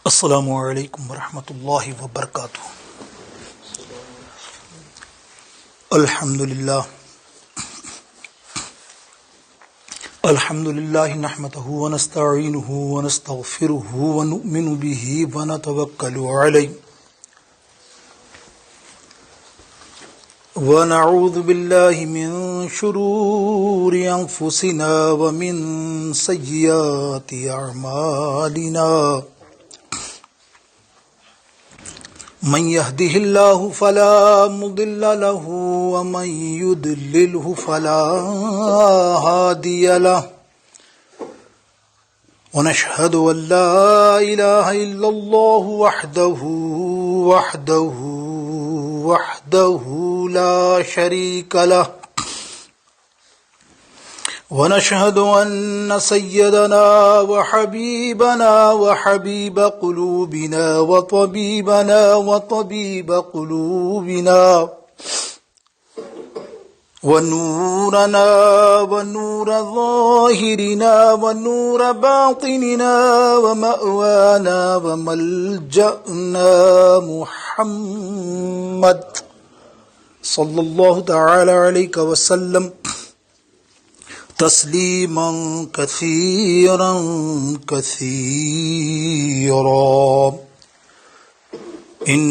السلام علیکم ورحمۃ اللہ وبرکاتہ۔ الحمد للہ نحمده ونستعینه ونستغفره ونؤمن به ونتوکل علیہ ونعوذ باللہ من شرور انفسنا ومن سیئات اعمالنا، من يهده الله فلا مضل له ومن يضلله فلا هادي له، ونشهد أن لا إله إلا الله وحده لا شريك له، ونشهد أن سيدنا وحبيبنا وحبيب قلوبنا وطبيب قلوبنا ونورنا ونور ظاهرنا ونور باطننا ومأوانا وملجأنا محمد صلى الله تعالى عليه وسلم تسلیما کثیرا کثیرا۔ ان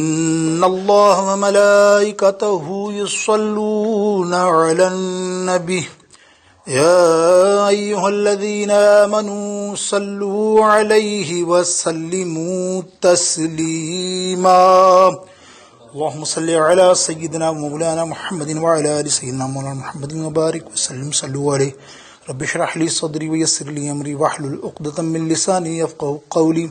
اللہ وملائکته یصلون علی النبی یا ایہا الذین آمنوا صلوا علیہ وسلموا تسلیما۔ اللهم صل على سيدنا مولانا محمد وعلى آل سيدنا مولانا محمد وبارك وسلم صلوا عليه۔ رب اشرح لي صدري ويسر لي امري واحلل عقدة من لساني يفقهوا قولي۔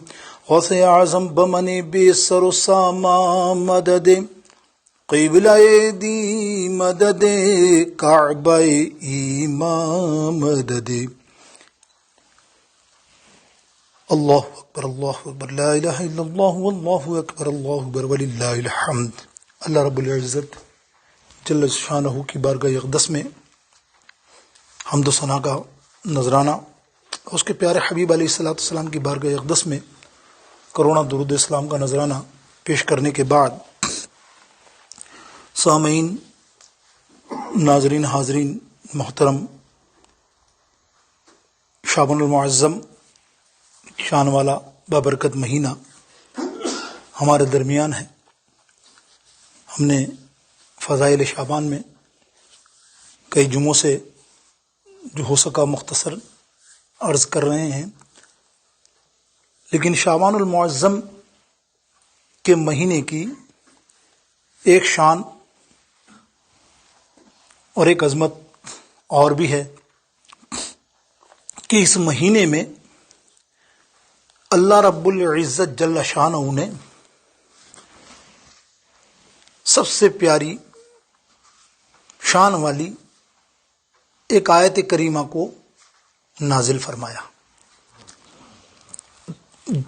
غوث اعظم بمن بسر ساما مدد قبلہ دی مدد کعبہ ایمان مدد۔ اللہ اکبر اللہ اکبر لا الہ الا اللہ واللہ اکبر اللہ اکبر وللہ الحمد۔ اللہ رب العزت جل شانہ کی بارگاہ اقدس میں حمد و ثنا کا نذرانہ، اس کے پیارے حبیب علیہ الصلوۃ والسلام کی بارگاہ اقدس میں کروڑا درود اسلام کا نذرانہ پیش کرنے کے بعد، سامعین، ناظرین، حاضرین محترم، شعبان المعظم شان والا بابرکت مہینہ ہمارے درمیان ہے۔ ہم نے فضائل شعبان میں کئی جمعوں سے جو ہو سکا مختصر عرض کر رہے ہیں، لیکن شعبان المعظم کے مہینے کی ایک شان اور ایک عظمت اور بھی ہے کہ اس مہینے میں اللہ رب العزت جل شانہ نے سب سے پیاری شان والی ایک آیت کریمہ کو نازل فرمایا۔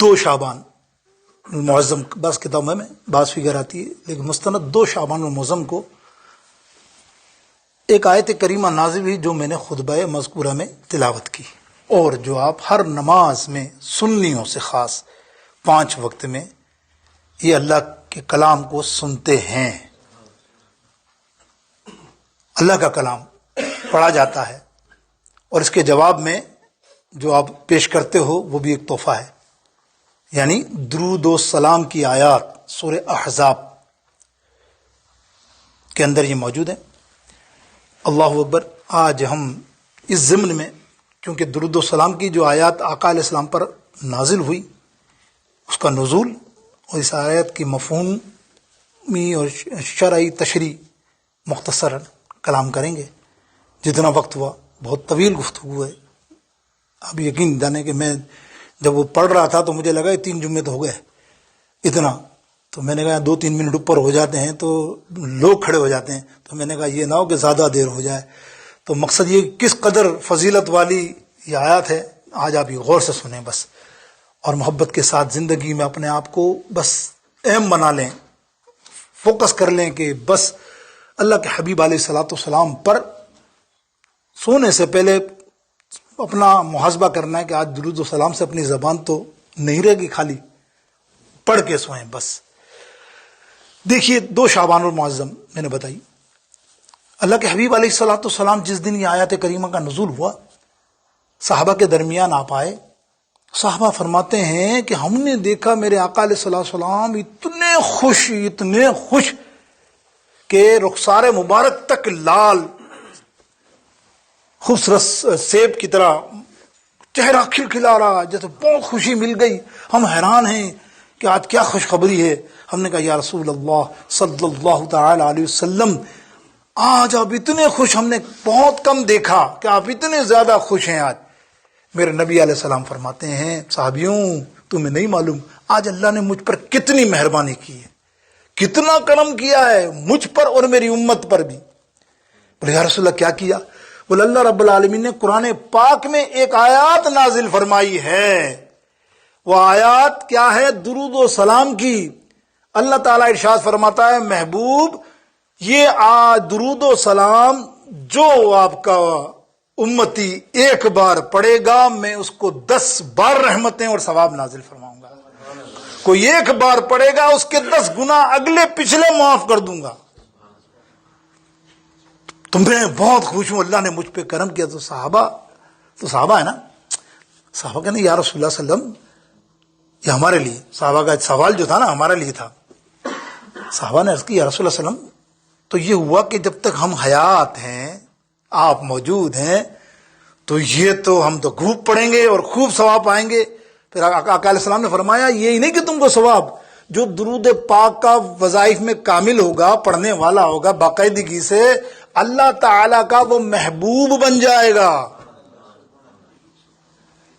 2 شعبان المعظم، بعض کتابوں میں بعض فگر آتی ہے، لیکن مستند 2 شعبان المعظم کو ایک آیت کریمہ نازل ہوئی جو میں نے خطبہ مذکورہ میں تلاوت کی، اور جو آپ ہر نماز میں سنیوں سے خاص 5 وقت میں یہ اللہ کے کلام کو سنتے ہیں۔ اللہ کا کلام پڑھا جاتا ہے اور اس کے جواب میں جو آپ پیش کرتے ہو وہ بھی ایک تحفہ ہے، یعنی درود و سلام کی آیات سورہ احزاب کے اندر یہ موجود ہے۔ اللہ اکبر۔ آج ہم اس ضمن میں، کیونکہ درود و سلام کی جو آیات آقا علیہ السلام پر نازل ہوئی، اس کا نزول اور اس آیت کی مفہومی اور شرعی تشریح مختصر کلام کریں گے۔ جتنا وقت ہوا، بہت طویل گفتگو ہے، اب یقین جانے کہ میں جب وہ پڑھ رہا تھا تو مجھے لگا 3 جمعے تو ہو گئے اتنا، تو میں نے کہا 2-3 منٹ اوپر ہو جاتے ہیں تو لوگ کھڑے ہو جاتے ہیں، تو میں نے کہا یہ نہ ہو کہ زیادہ دیر ہو جائے۔ تو مقصد یہ کس قدر فضیلت والی یہ آیات ہے، آج آپ یہ غور سے سنیں بس، اور محبت کے ساتھ زندگی میں اپنے آپ کو بس اہم بنا لیں، فوکس کر لیں کہ بس اللہ کے حبیب علیہ الصلوۃ والسلام پر سونے سے پہلے اپنا محاسبہ کرنا ہے کہ آج درود و سلام سے اپنی زبان تو نہیں رہے گی خالی، پڑھ کے سوئیں بس. دیکھیے 2 شعبان المعظم میں نے بتائی. اللہ کے حبیب علیہ الصلوۃ والسلام جس دن یہ آیات کریمہ کا نزول ہوا، صحابہ کے درمیان آپ آئے. صحابہ فرماتے ہیں کہ ہم نے دیکھا میرے آقا علیہ الصلوۃ والسلام اتنے خوش کہ رخسار مبارک تک لال خوبصورت سیب کی طرح چہرہ کھلکھلا رہا، جیسے بہت خوشی مل گئی. ہم حیران ہیں کہ آج کیا خوشخبری ہے. ہم نے کہا یا رسول اللہ صلی اللہ تعالی علیہ وسلم، آج آپ اتنے خوش ہم نے بہت کم دیکھا کہ آپ اتنے زیادہ خوش ہیں آج. میرے نبی علیہ السلام فرماتے ہیں صحابیوں تمہیں نہیں معلوم آج اللہ نے مجھ پر کتنی مہربانی کی ہے، کتنا کرم کیا ہے مجھ پر اور میری امت پر بھی. بولے یا رسول اللہ کیا کیا؟ بولے اللہ رب العالمین نے قرآن پاک میں ایک آیات نازل فرمائی ہے. وہ آیات کیا ہے؟ درود و سلام کی. اللہ تعالیٰ ارشاد فرماتا ہے محبوب یہ درود و سلام جو آپ کا امتی ایک بار پڑھے گا میں اس کو 10 بار رحمتیں اور ثواب نازل فرماؤں گا. کوئی ایک بار پڑھے گا اس کے 10 گنا اگلے پچھلے معاف کر دوں گا. تمہیں بہت خوش ہوں اللہ نے مجھ پہ کرم کیا. تو صحابہ ہے نا، صحابہ کہنے یا رسول اللہ صلی اللہ علیہ وسلم یہ ہمارے لیے، صحابہ کا سوال جو تھا نا ہمارے لیے تھا. صحابہ نے عرض کی یا رسول اللہ صلی اللہ علیہ وسلم تو یہ ہوا کہ جب تک ہم حیات ہیں آپ موجود ہیں تو یہ تو ہم تو خوب پڑھیں گے اور خوب ثواب پائیں گے. پھر آقا علیہ السلام نے فرمایا یہی نہیں کہ تم کو ثواب، جو درود پاک کا وظائف میں کامل ہوگا، پڑھنے والا ہوگا باقاعدگی سے، اللہ تعالی کا وہ محبوب بن جائے گا،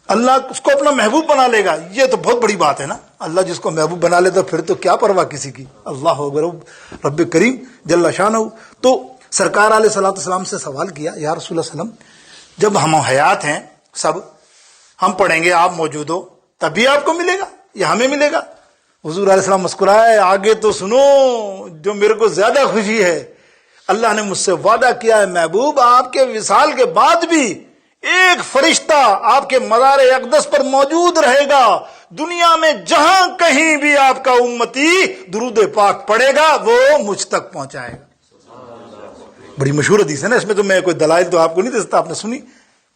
اللہ اس کو اپنا محبوب بنا لے گا. یہ تو بہت بڑی بات ہے نا. اللہ جس کو محبوب بنا لے تو پھر تو کیا پرواہ کسی کی. اللہ اکبر رب کریم جل شانہ. تو سرکار علیہ الصلوۃ والسلام سے سوال کیا یا رسول اللہ صلی اللہ علیہ وسلم جب ہم حیات ہیں سب، ہم پڑھیں گے آپ موجود ہو تبھی آپ کو ملے گا یا ہمیں ملے گا؟ حضور علیہ السلام مسکرائے آگے تو سنو جو میرے کو زیادہ خوشی ہے. اللہ نے مجھ سے وعدہ کیا ہے محبوب آپ کے وصال کے بعد بھی ایک فرشتہ آپ کے مزار اقدس پر موجود رہے گا. دنیا میں جہاں کہیں بھی آپ کا امتی درود پاک پڑھے گا وہ مجھ تک پہنچائے گا. بڑی مشہور حدیث ہے نا، اس میں تو میں کوئی دلائل تو آپ کو نہیں دے سکتا. آپ نے سنی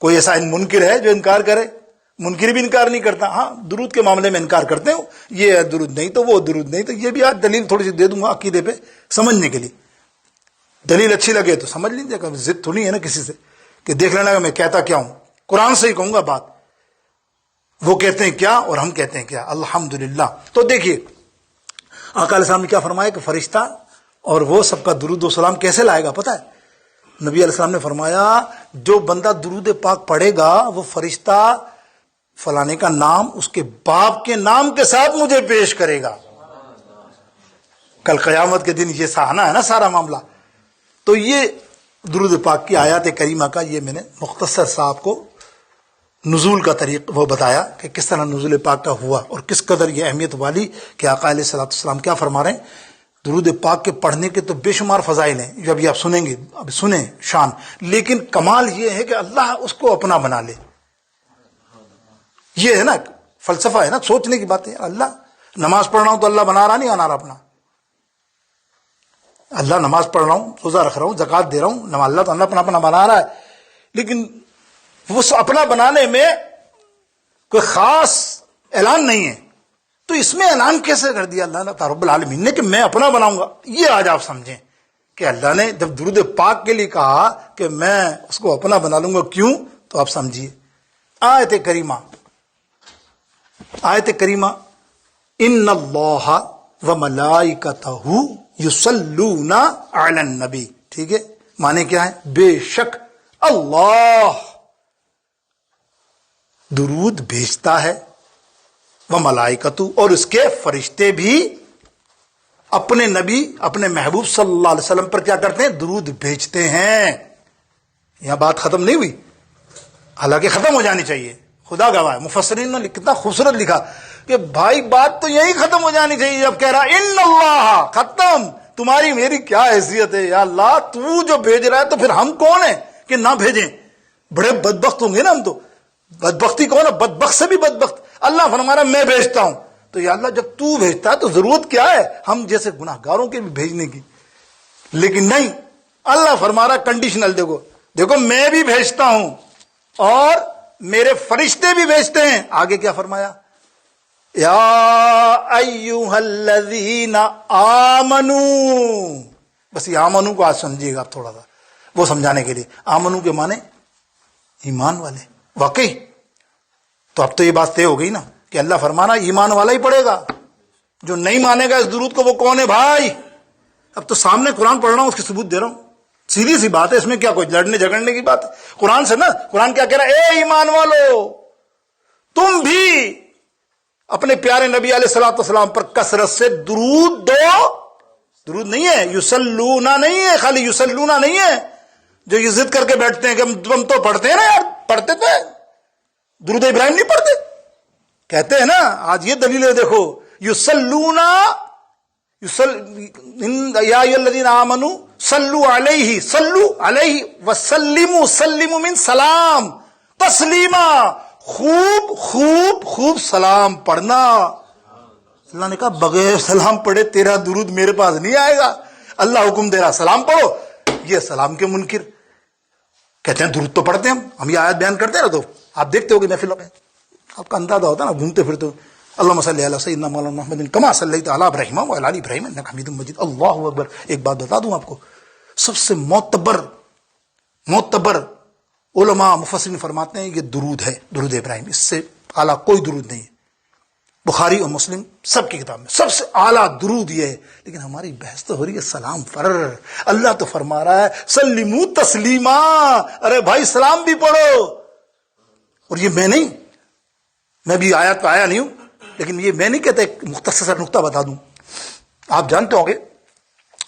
کوئی ایسا منکر ہے جو انکار کرے؟ منکر بھی انکار نہیں کرتا. ہاں درود کے معاملے میں انکار کرتے ہو، یہ درود نہیں تو وہ درود نہیں تو. یہ بھی آج دلیل تھوڑی سی دے دوں گا عقیدے پہ سمجھنے کے لیے. دلیل اچھی لگے تو سمجھ لیجیے، ضد تو نہیں ہے نا کسی سے کہ دیکھ لینا میں کہتا کیا ہوں. قرآن سے ہی کہوں گا بات. وہ کہتے ہیں کیا اور ہم کہتے ہیں کیا. الحمدللہ. تو دیکھیے آقا علیہ السلام نے کیا فرمایا کہ فرشتہ اور وہ سب کا درود و سلام کیسے لائے گا پتہ ہے؟ نبی علیہ السلام نے فرمایا جو بندہ درود پاک پڑھے گا وہ فرشتہ فلانے کا نام اس کے باپ کے نام کے ساتھ مجھے پیش کرے گا. کل قیامت کے دن یہ سہانا ہے نا سارا معاملہ. تو یہ درود پاک کی آیات کریمہ کا یہ میں نے مختصر سا آپ کو نزول کا طریق وہ بتایا کہ کس طرح نزول پاک کا ہوا اور کس قدر یہ اہمیت والی کہ آقا علیہ الصلوۃ والسلام کیا فرما رہے ہیں. درود پاک کے پڑھنے کے تو بے شمار فضائل ہیں جب یہ آپ سنیں گے. اب سنیں شان، لیکن کمال یہ ہے کہ اللہ اس کو اپنا بنا لے. یہ ہے نا فلسفہ ہے نا، سوچنے کی بات ہے. اللہ نماز پڑھ رہا ہوں تو اللہ بنا رہا نہیں بنا رہا اپنا. اللہ نماز پڑھ رہا ہوں، روزہ رکھ رہا ہوں، زکوٰۃ دے رہا ہوں، اللہ تو اللہ اپنا بنا رہا ہے. لیکن وہ اپنا بنانے میں کوئی خاص اعلان نہیں ہے. تو اس میں اعلان کیسے کر دیا اللہ رب العالمین نے کہ میں اپنا بناؤں گا؟ یہ آج آپ سمجھیں کہ اللہ نے جب درود پاک کے لیے کہا کہ میں اس کو اپنا بنا لوں گا کیوں، تو آپ سمجھیے آیت کریمہ ان اللہ وملائکتہ یصلون علی النبی. ٹھیک ہے، معنی کیا ہے؟ بے شک اللہ درود بھیجتا ہے، وملائکتہ اور اس کے فرشتے بھی اپنے نبی اپنے محبوب صلی اللہ علیہ وسلم پر کیا کرتے ہیں؟ درود بھیجتے ہیں. یہاں بات ختم نہیں ہوئی، حالانکہ ختم ہو جانی چاہیے. خدا گواہ مفسرین نے کتنا خوبصورت لکھا کہ بھائی بات تو یہی ختم ہو جانی چاہیے جب کہہ رہا ان اللہ. ختم. تمہاری میری کیا حیثیت ہے یا اللہ؟ تو جو بھیج رہا ہے تو پھر ہم کون ہیں کہ نہ بھیجیں؟ بڑے بدبخت ہوں گے نا ہم تو. بدبختی کون ہے؟ بدبخت سے بھی بدبخت. اللہ فرما رہا میں بھیجتا ہوں. تو یا اللہ جب تو بھیجتا ہے تو ضرورت کیا ہے ہم جیسے گناہ گاروں کے بھی بھیجنے کی؟ لیکن نہیں، اللہ فرما رہا کنڈیشنل، دیکھو میں بھی بھیجتا ہوں اور میرے فرشتے بھی بھیجتے ہیں. آگے کیا فرمایا؟ یا ایھا الذین آمنو. بس یہ آمنو کو آج سمجھیے گا آپ تھوڑا سا، وہ سمجھانے کے لیے. آمنو کے معنی ایمان والے. واقعی تو اب تو یہ بات طے ہو گئی نا کہ اللہ فرمانا ایمان والا ہی پڑھے گا، جو نہیں مانے گا اس درود کو وہ کون ہے بھائی؟ اب تو سامنے قرآن پڑھ رہا ہوں، اس کی ثبوت دے رہا ہوں. سیدھی سی بات ہے، اس میں کیا کوئی لڑنے جھگڑنے کی بات ہے؟ قرآن سے نا، قرآن کیا کہہ رہا ہے؟ اے ایمان والو تم بھی اپنے پیارے نبی علیہ الصلوۃ والسلام پر کثرت سے درود دو. درود نہیں ہے یصلونا نہیں ہے، خالی یصلونا نہیں ہے جو یہ ضد کر کے بیٹھتے ہیں کہ ہم تو پڑھتے ہیں نا یار، پڑھتے تو ہیں، درود ابراہیم نہیں پڑھتے، کہتے ہیں نا. آج یہ دلیل ہے، دیکھو یصلونا یا ایھا الذین آمنوا صلوا علیہ وسلموا. سلموا من سلام، تسلیما، خوب خوب خوب سلام پڑھنا. اللہ نے کہا بغیر سلام پڑھے تیرا درود میرے پاس نہیں آئے گا. اللہ حکم دے رہا سلام پڑھو. یہ سلام کے منکر کہتے ہیں درود تو پڑھتے ہیں ہم یہ آیت بیان کرتے ہیں نا، تو آپ دیکھتے ہو کہ محفلوں میں آپ کا اندازہ ہوتا ہے نا، گھومتے پھرتے ہو اللہم صلی علی سیدنا مولانا محمد کما صلیت علی ابراہیم وعلی آل ابراہیم انک حمید مجید. اللہ اکبر. ایک بات بتا دوں آپ کو، سب سے معتبر علماء مفسرین فرماتے ہیں یہ درود ہے، درود ابراہیم، اس سے اعلیٰ کوئی درود نہیں ہے. بخاری اور مسلم سب کی کتاب میں سب سے اعلیٰ درود یہ ہے. لیکن ہماری بحث تو ہو رہی ہے سلام پر. اللہ تو فرما رہا ہے سلموا تسلیما، ارے بھائی سلام بھی پڑھو. اور یہ میں بھی آیات پہ آیا نہیں ہوں، لیکن یہ میں نہیں کہتا، ایک مختصر سا نقطہ بتا دوں. آپ جانتے ہوں گے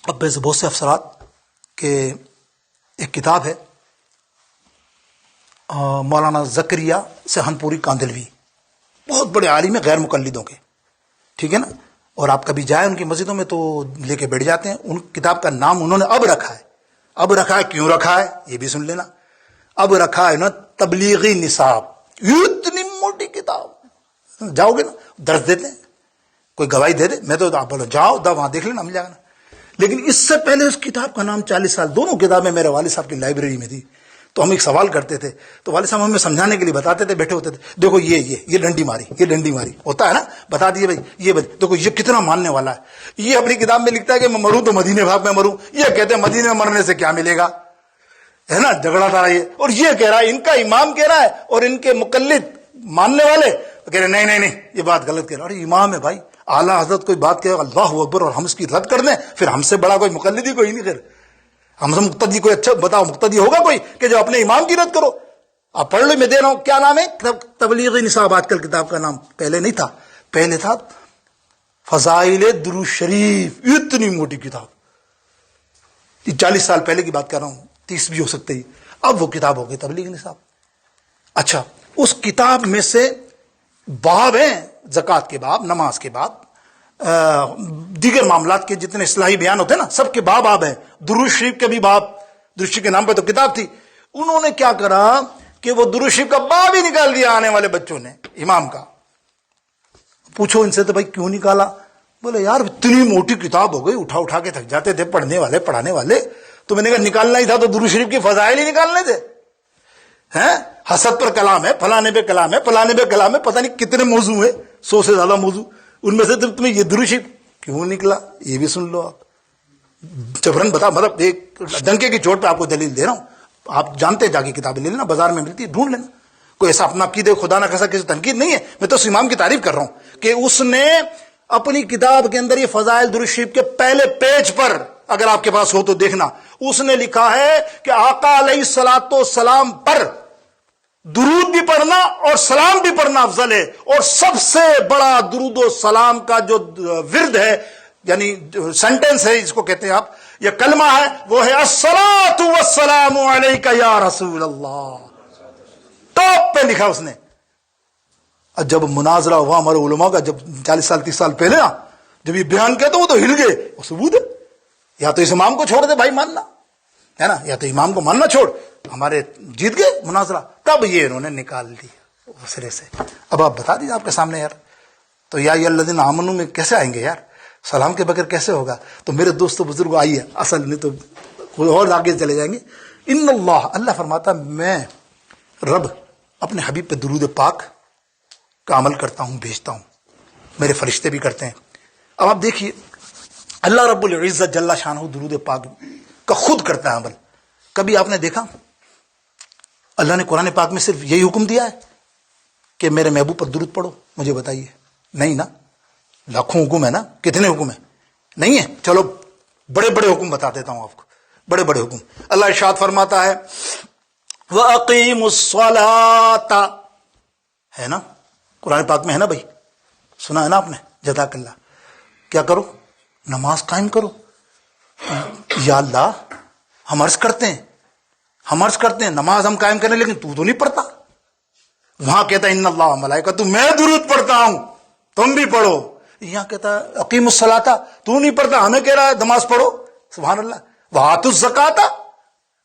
اب سے بہت سے افسرات کہ ایک کتاب ہے مولانا زکریہ سہنپوری کاندلوی، بہت بڑے عالم ہیں غیر مقلدوں کے، ٹھیک ہے نا. اور آپ کبھی جائیں ان کی مسجدوں میں تو لے کے بیٹھ جاتے ہیں. ان کتاب کا نام انہوں نے اب رکھا ہے. کیوں رکھا ہے یہ بھی سن لینا. اب رکھا ہے نا تبلیغی نصاب. اتنی موٹی کتاب، جاؤ گے نا درس دیتے ہیں، کوئی گواہی دے دے، میں تو آپ بولو جاؤ وہاں دیکھ لینا مل جائے گا نا. لیکن اس سے پہلے اس کتاب کا نام 40 سال دونوں کتابیں میرے والد صاحب کی لائبریری میں تھی. تو ہم ایک سوال کرتے تھے تو والد صاحب ہمیں سمجھانے کے لیے بتاتے تھے، بیٹھے ہوتے تھے، دیکھو یہ ڈنڈی ماری ہوتا ہے نا، بتا دیے بھائی یہ دیکھو یہ کتنا ماننے والا ہے. یہ اپنی کتاب میں لکھتا ہے کہ میں مروں تو مدینے بھاگ میں مروں. یہ کہتے ہیں مدینے میں مرنے سے کیا ملے گا، ہے نا، جھگڑا تھا یہ. اور یہ کہہ رہا ہے، ان کا امام کہہ رہا ہے اور ان کے مقلد ماننے والے کہہ رہے نہیں یہ بات غلط کہہ رہا. اور امام ہے بھائی، اعلیٰ حضرت کوئی بات کہے اللہ اکبر اور ہم اس کی رد کر دیں، پھر ہم سے بڑا کوئی مقلد ہی کوئی نہیں. پھر ہم سے مقتدی کوئی اچھا بتاؤ، مقتدی ہوگا کوئی کہ جو اپنے امام کی رد کرو؟ آپ پڑھ لو، میں دے رہا ہوں. کیا نام ہے؟ تبلیغی نصاب. آج کل کتاب کا نام پہلے نہیں تھا، پہلے تھا فضائل درود شریف. اتنی موٹی کتاب، 40 سال پہلے کی بات کر رہا ہوں، 30 بھی ہو سکتے ہی. اب وہ کتاب ہو گئی تبلیغی نصاب. اچھا، اس کتاب میں سے باب ہیں، زکوٰۃ کے باب، نماز کے باب، دیگر معاملات کے جتنے اصلاحی بیان ہوتے ہیں نا، سب کے باب ہیں. درود شریف کے بھی باب، درود شریف کے نام پہ تو کتاب تھی. انہوں نے کیا کرا کہ وہ درود شریف کا باب ہی نکال دیا آنے والے بچوں نے امام کا. پوچھو ان سے تو بھائی کیوں نکالا؟ بولے یار اتنی موٹی کتاب ہو گئی، اٹھا کے تھک جاتے تھے پڑھنے والے پڑھانے والے. تو میں نے کہا نکالنا ہی تھا تو درود شریف کی فضائل ہی نکالنے تھے. حسد پر کلام ہے، فلانے پہ کلام ہے، فلانے پہ کلام ہے، پتہ نہیں کتنے موضوع ہیں، 100 سے زیادہ موضوع. ان میں سے تمہیں یہ درود شریف کیوں نکلا یہ بھی سن لو. آپ جبرن بتا، مطلب ایک ڈنکے کی چوٹ پہ آپ کو دلیل دے رہا ہوں. آپ جانتے جا کے کتابیں لے لینا، بازار میں ملتی ہے، ڈھونڈ لینا. کوئی ایسا اپنا عقیدہ خدا نہ خاصا کسی تنقید نہیں ہے. میں تو اس امام کی تعریف کر رہا ہوں کہ اس نے اپنی کتاب کے اندر یہ فضائل درود شریف کے پہلے پیج پر، اگر آپ کے پاس ہو تو دیکھنا، اس نے لکھا ہے کہ آقا علیہ الصلوۃ والسلام پر درود بھی پڑھنا اور سلام بھی پڑھنا افضل ہے. اور سب سے بڑا درود و سلام کا جو ورد ہے، یعنی سینٹنس ہے، جس کو کہتے ہیں آپ، یہ کلمہ ہے، وہ ہے الصلاۃ والسلام علیک یا رسول اللہ. ٹاپ پہ لکھا اس نے. جب مناظرہ ہوا ہمارے علماء کا، جب 40 سال 30 سال پہلے نا، جب یہ بیان کیا تو وہ تو ہل گئے. وہ ثبوت ہے. یا تو اس امام کو چھوڑ دے بھائی ماننا، ہے نا، یا تو امام کو ماننا چھوڑ. ہمارے جیت گئے مناظرہ. تب یہ انہوں نے نکال دی سرے سے. اب آپ بتا دیجیے آپ کے سامنے یار، تو یا الذین آمنوا میں کیسے آئیں گے یار؟ سلام کے بغیر کیسے ہوگا؟ تو میرے دوستو بزرگوں آئیے، اصل نہیں تو اور آگے چلے جائیں گے. ان اللہ فرماتا میں رب اپنے حبیب پہ درود پاک کا عمل کرتا ہوں، بھیجتا ہوں، میرے فرشتے بھی کرتے ہیں. اب آپ دیکھیے اللہ رب العزت جل شانہ درود پاک کا خود کرتا ہے عمل. کبھی آپ نے دیکھا اللہ نے قرآن پاک میں صرف یہی حکم دیا ہے کہ میرے محبوب پر درود پڑھو؟ مجھے بتائیے. نہیں نا، لاکھوں حکم ہے نا. کتنے حکم ہیں؟ نہیں ہے. چلو بڑے بڑے حکم بتا دیتا ہوں آپ کو، بڑے بڑے حکم. اللہ ارشاد فرماتا ہے وَأَقِيمُوا الصَّلَاةَ، ہے نا قرآن پاک میں، ہے نا بھائی؟ سنا ہے نا آپ نے؟ جزاک اللہ. کیا کرو؟ نماز قائم کرو. یا اللہ ہم عرض کرتے ہیں نماز ہم قائم کریں، لیکن تو نہیں پڑھتا. وہاں کہتا ہے ان اللہ ملائکۃ، میں درود پڑھتا ہوں تم بھی پڑھو. یہاں کہتا ہے اقیم الصلاۃ، تو نہیں پڑھتا، ہمیں کہہ رہا ہے نماز پڑھو. سبحان اللہ. وآتوا الزکاۃ،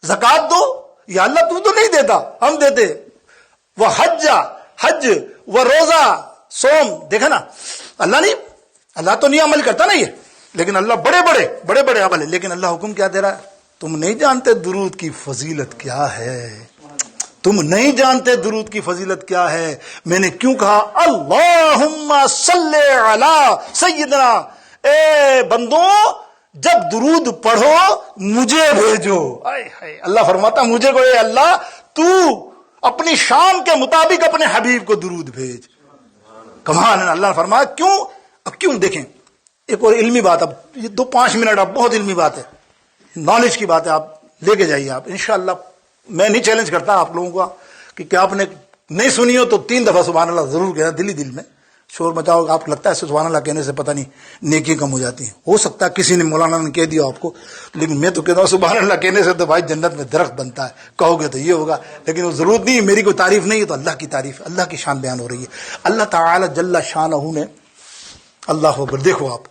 زکات دو. یا اللہ تو نہیں دیتا، ہم دیتے. وہ حج وہ روزہ سوم. دیکھا نا، اللہ تو نہیں عمل کرتا نا یہ، لیکن اللہ بڑے بڑے عمل ہے. لیکن اللہ حکم کیا دے رہا ہے؟ تم نہیں جانتے درود کی فضیلت کیا ہے. تم نہیں جانتے درود کی فضیلت کیا ہے. میں نے کیوں کہا اللہم صلی علی سیدنا، اے بندوں جب درود پڑھو مجھے بھیجو. اللہ فرماتا مجھے کو، اے اللہ تو اپنی شان کے مطابق اپنے حبیب کو درود بھیج. کمال ہے. اللہ نے فرمایا کیوں؟ اب کیوں دیکھیں ایک اور علمی بات. اب یہ 2-5 منٹ اب بہت علمی بات ہے، نالج کی بات ہے، آپ لے کے جائیے. آپ انشاءاللہ میں نہیں چیلنج کرتا آپ لوگوں کا کہ کیا آپ نے نہیں سنی ہو تو 3 دفعہ سبحان اللہ ضرور کہنا، دل میں شور مچاؤ. آپ کو لگتا ہے سبحان اللہ کہنے سے پتہ نہیں نیکی کم ہو جاتی ہے. ہو سکتا ہے کسی نے مولانا نے کہہ دیا آپ کو، لیکن میں تو کہتا ہوں سبحان اللہ کہنے سے تو بھائی جنت میں درخت بنتا ہے. کہو گے تو یہ ہوگا، لیکن وہ ضرورت نہیں ہے. میری کوئی تعریف نہیں ہے، تو اللہ کی تعریف، اللہ کی شان بیان ہو رہی ہے. اللہ تعالی جل شانہ نے، اللہ اکبر. دیکھو آپ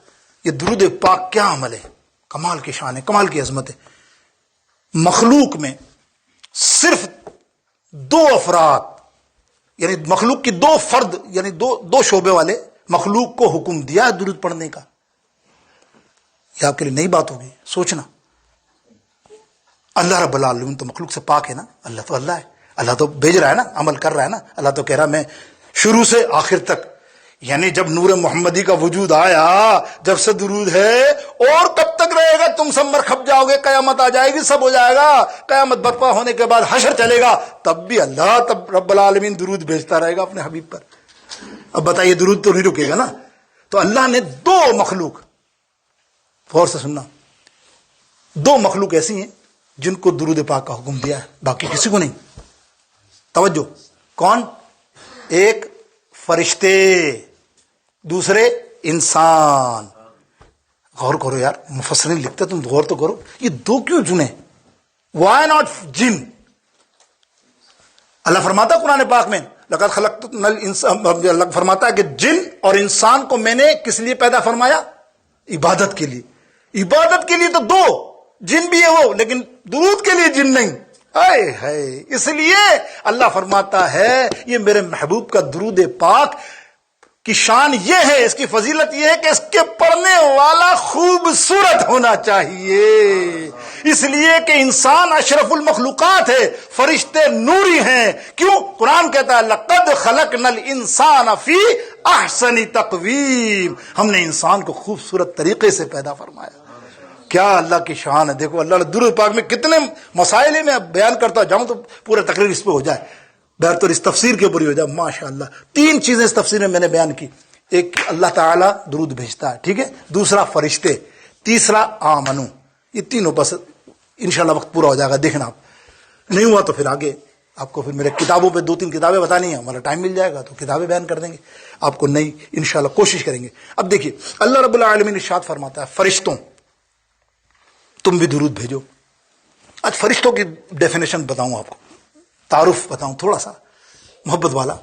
یہ درود پاک کیا عمل ہے، کمال کی شان ہے، کمال کی عظمت ہے. مخلوق میں صرف 2 افراد، یعنی مخلوق کی 2 فرد، یعنی دو شعبے والے مخلوق کو حکم دیا ہے درود پڑھنے کا. یہ آپ کے لیے نئی بات ہوگی سوچنا. اللہ رب العالمین تو مخلوق سے پاک ہے نا. اللہ ہے، اللہ تو بھیج رہا ہے نا، عمل کر رہا ہے نا. اللہ تو کہہ رہا میں شروع سے آخر تک، یعنی جب نور محمدی کا وجود آیا، جب سے درود ہے، اور کب تک رہے گا؟ تم سب مر کھپ جاؤ گے، قیامت آ جائے گی، سب ہو جائے گا. قیامت برپا ہونے کے بعد حشر چلے گا، تب بھی اللہ تب رب العالمین درود بھیجتا رہے گا اپنے حبیب پر. اب بتائیے درود تو نہیں رکے گا نا. تو اللہ نے 2 مخلوق، غور سے سننا، 2 مخلوق ایسی ہیں جن کو درود پاک کا حکم دیا ہے، باقی کسی کو نہیں. توجہ. کون؟ ایک فرشتے، دوسرے انسان. غور کرو یار، مفسرین لکھتے تم غور تو کرو، یہ 2 کیوں چنے؟ وائی ناٹ جن؟ اللہ فرماتا قرآن پاک میں لقد خلقنا الانسان، اللہ فرماتا ہے کہ جن اور انسان کو میں نے کس لیے پیدا فرمایا؟ عبادت کے لیے. عبادت کے لیے تو 2 جن بھی ہے وہ، لیکن درود کے لیے جن نہیں. اس لیے اللہ فرماتا ہے یہ میرے محبوب کا درود پاک کی شان یہ ہے، اس کی فضیلت یہ ہے کہ اس کے پڑھنے والا خوبصورت ہونا چاہیے. اس لیے کہ انسان اشرف المخلوقات ہے، فرشتے نوری ہیں. کیوں؟ قرآن کہتا ہے لقد خلقنا الانسان فی احسن تقویم، ہم نے انسان کو خوبصورت طریقے سے پیدا فرمایا. کیا اللہ کی شان ہے. دیکھو اللہ درود پاک میں کتنے مسائل ہیں، میں بیان کرتا جاؤں تو پورا تقریر اس پہ ہو جائے، بہتر اس تفسیر کے اوپر ہی ہو جائے. ماشاءاللہ 3 چیزیں اس تفسیر میں نے بیان کی. ایک اللہ تعالیٰ درود بھیجتا ہے، ٹھیک ہے. دوسرا فرشتے، تیسرا آمنو. یہ تینوں بس انشاءاللہ وقت پورا ہو جائے گا. دیکھنا آپ نہیں ہوا تو پھر آگے آپ کو پھر میرے کتابوں پہ 2-3 کتابیں بتانی ہیں، ہمارا ٹائم مل جائے گا تو کتابیں بیان کر دیں گے آپ کو. نہیں انشاءاللہ کوشش کریں گے. اب دیکھیے اللہ رب العالمین ارشاد فرماتا ہے فرشتوں تم بھی درود بھیجو. آج فرشتوں کی ڈیفینیشن بتاؤں آپ کو، تعارف بتاؤں تھوڑا سا محبت والا.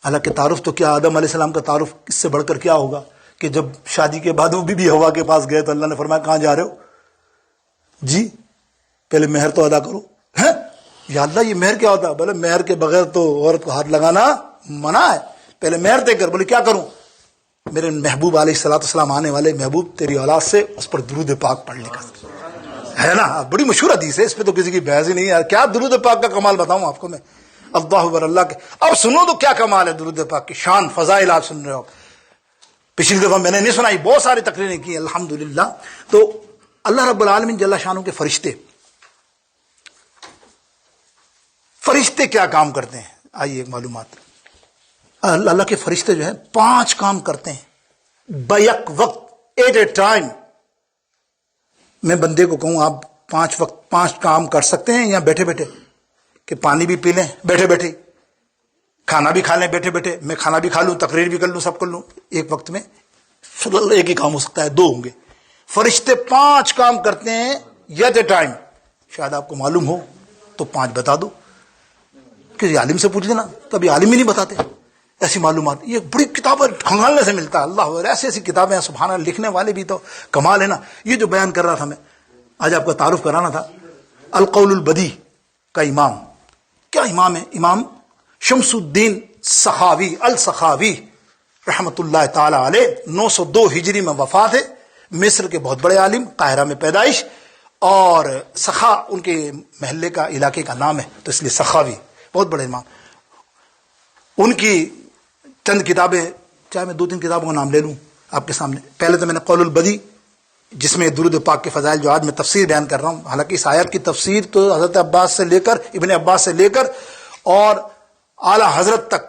حالانکہ تعارف تو کیا، آدم علیہ السلام کا تعارف اس سے بڑھ کر کیا ہوگا کہ جب شادی کے بعد وہ بھی ہوا کے پاس گئے تو اللہ نے فرمایا کہاں جا رہے ہو؟ جی پہلے مہر تو ادا کرو. ہیں یا اللہ یہ مہر کیا ہوتا ہے؟ بولے مہر کے بغیر تو عورت کو ہاتھ لگانا منع ہے، پہلے مہر دے کر. بولے کیا کروں؟ میرے محبوب علیہ الصلوۃ والسلام آنے والے محبوب تیری اولاد سے اس پر درود پاک پڑھنے کا ہے نا. بڑی مشہور حدیث ہے, اس پہ تو کسی کی بحث ہی نہیں ہے. کیا درود پاک کا کمال بتاؤں آپ کو میں. اللہ اکبر, اللہ کے اب سنو تو کیا کمال ہے درود پاک کی شان فضائل آپ سن رہے ہو. پچھلی دفعہ میں نے نہیں سنائی, بہت ساری تقریریں کی الحمدللہ. تو اللہ رب العالمین جل شانہ کے فرشتے کیا کام کرتے ہیں, آئیے ایک معلومات. اللہ کے فرشتے جو ہیں 5 کام کرتے ہیں بیک وقت, ایٹ اے ٹائم. میں بندے کو کہوں آپ 5 کام کر سکتے ہیں یا بیٹھے بیٹھے, کہ پانی بھی پی لیں بیٹھے بیٹھے, کھانا بھی کھا لیں بیٹھے بیٹھے, میں کھانا بھی کھا لوں, تقریر بھی کر لوں, سب کر لوں ایک وقت میں, ایک ہی کام ہو سکتا ہے, 2 ہوں گے. فرشتے 5 کام کرتے ہیں ایٹ اے ٹائم. شاید آپ کو معلوم ہو تو 5 بتا دو, کسی عالم سے پوچھ لینا, کبھی عالم ہی نہیں بتاتے ایسی معلومات. یہ بڑی کتابیں کھنگالنے سے ملتا ہے. اللہ ایسی ایسی کتابیں ہیں سبحان اللہ, لکھنے والے بھی تو کمال ہے نا. یہ جو بیان کر رہا تھا میں, آج آپ کا تعارف کرانا تھا. القول البدی کا امام, کیا امام ہے, امام شمس الدین سخاوی السخاوی رحمت اللہ تعالی علیہ. 902 ہجری میں وفات ہے. مصر کے بہت بڑے عالم, قاہرہ میں پیدائش, اور سخا ان کے محلے کا علاقے کا نام ہے, تو اس لیے سخاوی, بہت بڑے امام. ان کی چند کتابیں, چاہے میں 2-3 کتابوں کا نام لے لوں آپ کے سامنے. پہلے تو میں نے قول البدی, جس میں درود پاک کے فضائل, جو آج میں تفسیر بیان کر رہا ہوں, حالانکہ اس آیت کی تفسیر تو حضرت عباس سے لے کر, ابن عباس سے لے کر اور اعلی حضرت تک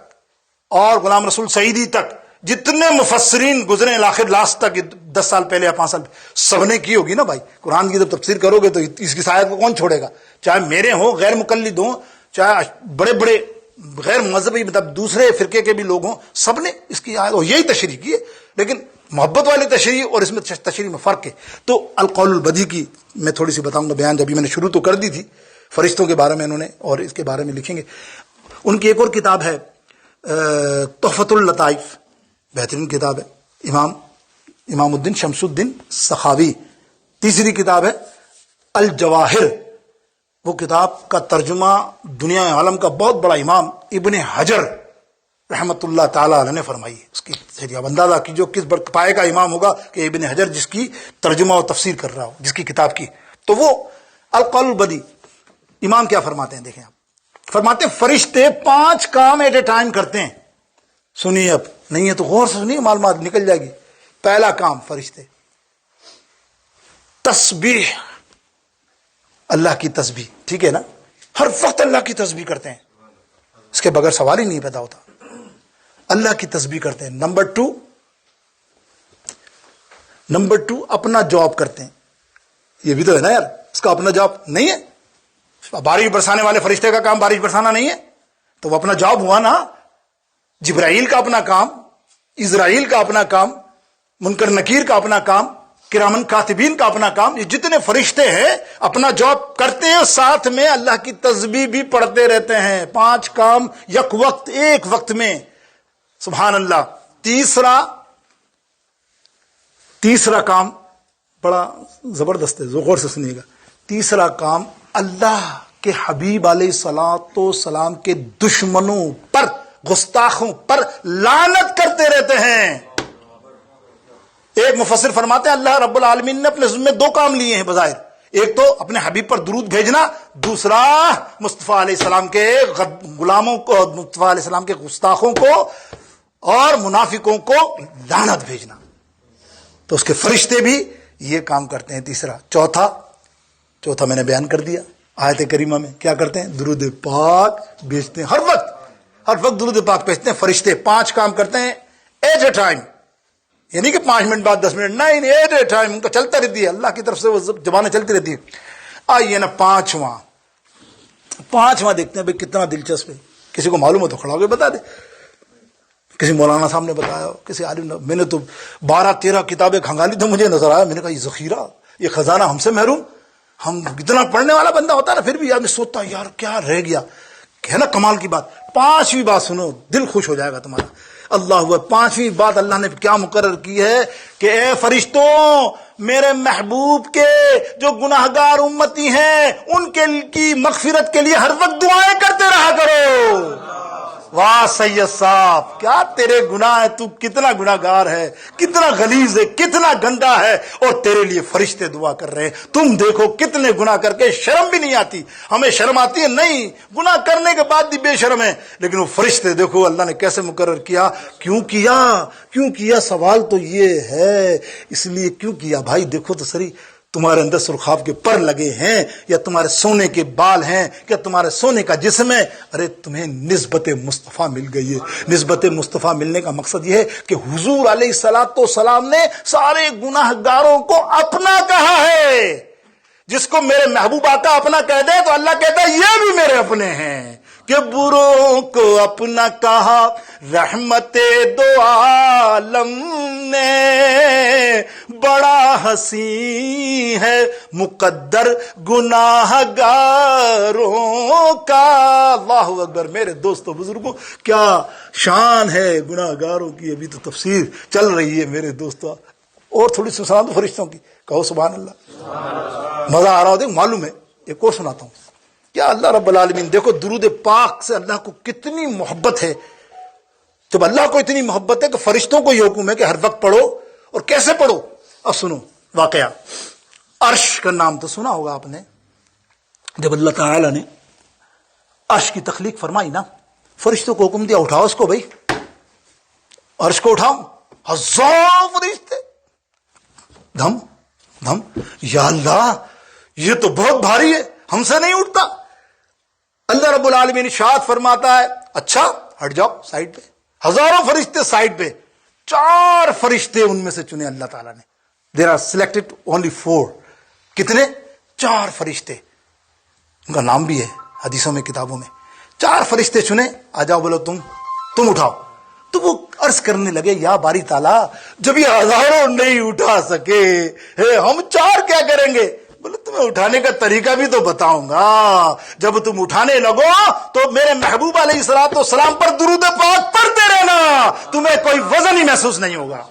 اور غلام رسول سعیدی تک جتنے مفسرین گزرے لاسٹ تک, 10 سال پہلے یا 5 سال سب نے کی ہوگی نا بھائی. قرآن کی جب تفسیر کرو گے تو اس کی آیت کو کون چھوڑے گا, چاہے میرے ہوں غیر مقلد ہوں, چاہے بڑے بڑے غیر مذہبی مطلب دوسرے فرقے کے بھی لوگ ہوں, سب نے اس کی آیت یہی تشریح کی ہے. لیکن محبت والی تشریح اور اس میں تشریح میں فرق ہے. تو القول البدی کی میں تھوڑی سی بتاؤں گا بیان, جبھی میں نے شروع تو کر دی تھی. فرشتوں کے بارے میں انہوں نے, اور اس کے بارے میں لکھیں گے. ان کی ایک اور کتاب ہے تحفۃ اللطائف, بہترین کتاب ہے, امام الدین شمس الدین سخاوی. تیسری کتاب ہے الجواہر, وہ کتاب کا ترجمہ دنیا عالم کا بہت بڑا امام ابن حجر رحمت اللہ تعالی علیہ نے فرمائی ہے. اس کی اب اندازہ کیجو کس پائے کا امام ہوگا کہ ابن حجر جس کی ترجمہ اور تفسیر کر رہا ہو, جس کی کتاب کی. تو وہ القول البدی امام کیا فرماتے ہیں, دیکھیں آپ. فرماتے ہیں فرشتے 5 کام ایٹ اے ٹائم کرتے ہیں. سنیے, اب نہیں ہے تو غور سے سنیے, معلومات نکل جائے گی. پہلا کام فرشتے تسبیح, اللہ کی تسبیح, ٹھیک ہے نا, ہر وقت اللہ کی تسبیح کرتے ہیں, اس کے بغیر سوال ہی نہیں پیدا ہوتا. اللہ کی تسبیح کرتے ہیں. نمبر 2 اپنا جاب کرتے ہیں. یہ بھی تو ہے نا یار, اس کا اپنا جاب نہیں ہے. بارش برسانے والے فرشتے کا کام بارش برسانا نہیں ہے, تو وہ اپنا جاب ہوا نا. جبرائیل کا اپنا کام, اسرائیل کا اپنا کام, منکر نکیر کا اپنا کام, کرامن کاتبین کا اپنا کام. یہ جتنے فرشتے ہیں اپنا جاب کرتے ہیں, ساتھ میں اللہ کی تسبیح بھی پڑھتے رہتے ہیں. 5 کام یک وقت, ایک وقت میں, سبحان اللہ. تیسرا کام بڑا زبردست ہے, غور سے سنیے گا. تیسرا کام اللہ کے حبیب علیہ الصلوۃ والسلام کے دشمنوں پر, گستاخوں پر لعنت کرتے رہتے ہیں. ایک مفسر فرماتے ہیں اللہ رب العالمین نے اپنے ذمہ 2 کام لیے ہیں بظاہر. ایک تو اپنے حبیب پر درود بھیجنا, دوسرا مصطفیٰ علیہ السلام کے غلاموں کو, مصطفیٰ علیہ السلام کے گستاخوں کو اور منافقوں کو لعنت بھیجنا. تو اس کے فرشتے بھی یہ کام کرتے ہیں. تیسرا, چوتھا میں نے بیان کر دیا آیت کریمہ میں, کیا کرتے ہیں, درود پاک بھیجتے ہیں. ہر وقت درود پاک بھیجتے ہیں فرشتے. 5 کام کرتے ہیں ایٹ اے ٹائم, یعنی کہ 5 منٹ بعد 10 منٹ نہیں, ایٹ اے ٹائم. ان کا چلتا رہتی ہے, اللہ کی طرف سے وہ زبانیں چلتی رہتی ہے. آئیے نا 5واں دیکھتے ہیں بھائی کتنا دلچسپ ہے. کسی کو معلوم ہو تو کھڑا ہو کے بتا دے. کسی مولانا صاحب نے بتایا, کسی عالم نے. میں نے تو 12-13 کتابیں کھنگالی تو مجھے نظر آیا. میں نے کہا یہ ذخیرہ, یہ خزانہ ہم سے محروم. ہم اتنا پڑھنے والا بندہ ہوتا نا, پھر بھی آدمی سوچتا یار کیا رہ گیا, ہے نا کمال کی بات. 5ویں بات سنو, دل خوش ہو جائے گا تمہارا. اللہ ہوا. 5ویں بات اللہ نے کیا مقرر کی ہے کہ اے فرشتوں, میرے محبوب کے جو گناہگار امتی ہیں ان کے کی مغفرت کے لیے ہر وقت دعائیں کرتے رہا کرو. واہ سید صاحب، کیا تیرے گناہ ہے، تو کتنا گناہ گار ہے، کتنا غلیظ ہے، کتنا گندا ہے، اور تیرے لیے فرشتے دعا کر رہے ہیں۔ تم دیکھو کتنے گناہ کر کے شرم بھی نہیں آتی، ہمیں شرم آتی ہے نہیں، گناہ کرنے کے بعد بھی بے شرم ہے، لیکن وہ فرشتے دیکھو اللہ نے کیسے مقرر کیا۔ کیوں کیا سوال تو یہ ہے، اس لیے کیوں کیا بھائی؟ دیکھو تو سری، تمہارے اندر سرخاب کے پر لگے ہیں، یا تمہارے سونے کے بال ہیں، کیا تمہارے سونے کا جسم ہے؟ ارے تمہیں نسبت مصطفیٰ مل گئی ہے۔ نسبت مصطفیٰ ملنے کا مقصد یہ ہے کہ حضور علیہ السلام نے سارے گناہ گاروں کو اپنا کہا ہے۔ جس کو میرے محبوب آقا اپنا کہہ دے تو اللہ کہتا ہے یہ بھی میرے اپنے ہیں، کہ بروں کو اپنا کہا رحمت دو عالم نے، بڑا حسین ہے مقدر گناہ گاروں کا۔ اللہ اکبر، میرے دوستو بزرگوں، کیا شان ہے گناہ گاروں کی۔ ابھی تو تفسیر چل رہی ہے میرے دوستو، اور تھوڑی سی سنا دو فرشتوں کی، کہو سبحان اللہ۔ مزہ آ رہا ہو؟ دیکھ معلوم ہے، ایک اور سناتا ہوں۔ کیا اللہ رب العالمین، دیکھو درود پاک سے اللہ کو کتنی محبت ہے۔ جب اللہ کو اتنی محبت ہے کہ فرشتوں کو یہ حکم ہے کہ ہر وقت پڑھو، اور کیسے پڑھو؟ اب سنو واقعہ۔ عرش کا نام تو سنا ہوگا آپ نے۔ جب اللہ تعالی نے عرش کی تخلیق فرمائی نا، فرشتوں کو حکم دیا اٹھاؤ اس کو، بھائی عرش کو اٹھاؤ۔ ہزاروں فرشتے دھم دھم، یا اللہ یہ تو بہت بھاری ہے، ہم سے نہیں اٹھتا۔ اللہ رب العالمین ارشاد فرماتا ہے اچھا ہٹ جاؤ سائڈ پہ۔ ہزاروں فرشتے سائڈ پہ، 4 فرشتے ان میں سے چنے اللہ تعالیٰ نے۔ There are selected only 4۔ کتنے؟ 4 فرشتے، ان کا نام بھی ہے حدیثوں میں، کتابوں میں۔ 4 فرشتے چنے، آ جاؤ بولو تم اٹھاؤ۔ تو وہ عرض کرنے لگے یا باری تعالیٰ، جب یہ ہزاروں نہیں اٹھا سکے ہم 4 کیا کریں گے؟ بولے تمہیں اٹھانے کا طریقہ بھی تو بتاؤں گا۔ جب تم اٹھانے لگو تو میرے محبوب علیہ السلام پر درود پاک پڑھتے رہنا، تمہیں کوئی وزن ہی محسوس نہیں ہوگا۔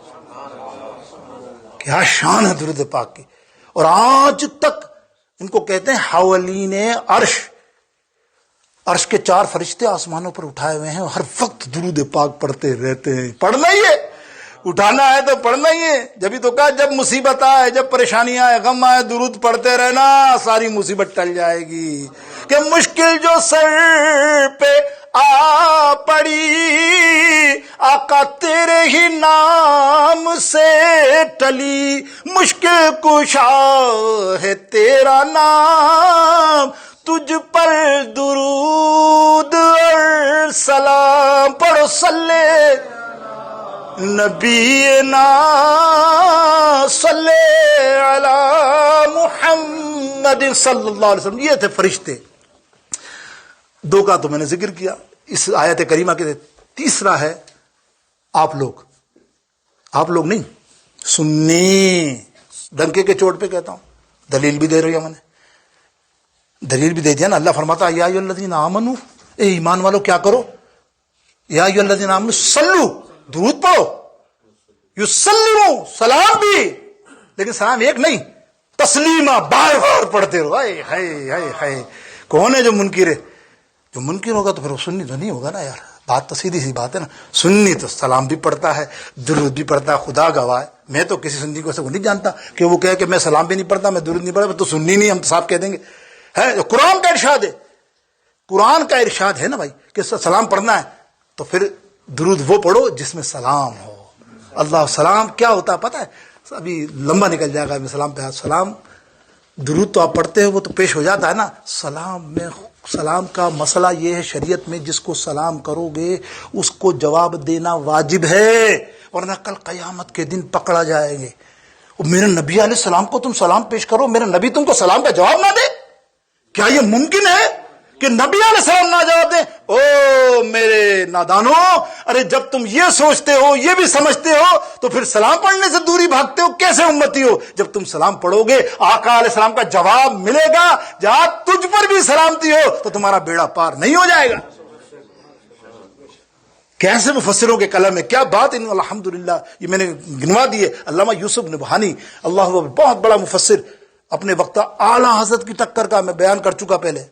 کیا شان ہے درود پاک کی۔ اور آج تک ان کو کہتے ہیں حوالین عرش۔ عرش کے 4 فرشتے آسمانوں پر اٹھائے ہوئے ہیں، ہر وقت درود پاک پڑھتے رہتے ہیں۔ پڑھنا ہی ہے، اٹھانا ہے تو پڑھنا ہی ہے۔ جبھی تو کہا جب مصیبت آئے، جب پریشانی آئے، غم آئے، درود پڑھتے رہنا، ساری مصیبت ٹل جائے گی۔ کہ مشکل جو سر پہ آ پڑی، آقا تیرے ہی نام سے ٹلی، مشکل کشا ہے تیرا نام، تجھ پر درود اور سلام پڑھو، صلی نبینا صلی علی محمد صلی اللہ علیہ وسلم۔ یہ تھے فرشتے۔ 2 کا تو میں نے ذکر کیا اس آیت کریمہ کے۔ تیسرا ہے آپ لوگ نہیں، سنی، ڈنکے کے چوٹ پہ کہتا ہوں، دلیل بھی دے رہی ہے، میں نے دلیل بھی دے دیا نا۔ اللہ فرماتا ہے یا ایھا الذین آمنو، اے ایمان والو کیا کرو؟ یا ایھا الذین آمنو صلو، درود پڑھو، یسلمو، سلام بھی، لیکن سلام ایک نہیں، تسلیمہ بار بار پڑھتے رہو۔ ہائے ہائے ہائے ہائے، کون ہے جو منکر ہے؟ جو منکر ہوگا تو پھر وہ سنی تو نہیں ہوگا نا یار، بات تو سیدھی سی بات ہے نا۔ سنی تو سلام بھی پڑھتا ہے، درود بھی پڑھتا ہے، خدا گواہ ہے میں تو کسی سنی کو نہیں جانتا کہ وہ کہے کہ میں سلام بھی نہیں پڑھتا، میں درود نہیں پڑھتا، تو سنی نہیں، ہم تو صاحب کہہ دیں گے ہے۔ قرآن کا ارشاد ہے، قرآن کا ارشاد ہے نا بھائی کہ سلام پڑھنا ہے تو پھر درود وہ پڑھو جس میں سلام ہو۔ اللہ سلام کیا ہوتا ہے پتہ ہے؟ ابھی لمبا نکل جائے گا میں سلام پہ۔ سلام درود تو آپ پڑھتے ہو، وہ تو پیش ہو جاتا ہے نا۔ سلام میں، سلام کا مسئلہ یہ ہے شریعت میں، جس کو سلام کرو گے اس کو جواب دینا واجب ہے، ورنہ کل قیامت کے دن پکڑا جائے گے۔ میرے نبی علیہ السلام کو تم سلام پیش کرو، میرے نبی تم کو سلام کا جواب نہ دے؟ کیا یہ ممکن ہے کہ نبی علیہ السلام نہ جواب دیں؟ او میرے نادانو، ارے جب تم یہ سوچتے ہو، یہ بھی سمجھتے ہو، تو پھر سلام پڑھنے سے دوری بھاگتے ہو، کیسے امتی ہو؟ جب تم سلام پڑھو گے آقا علیہ السلام کا جواب ملے گا، جہاں تجھ پر بھی سلامتی ہو تو تمہارا بیڑا پار نہیں ہو جائے گا۔ کیسے مفسروں کے قلم ہے، کیا بات ہے۔ الحمدللہ یہ میں نے گنوا دیے۔ علامہ یوسف نبہانی، اللہ بہت بڑا مفسر، اپنے وقت اعلیٰ حضرت کی ٹکر کا میں بیان کر چکا پہلے۔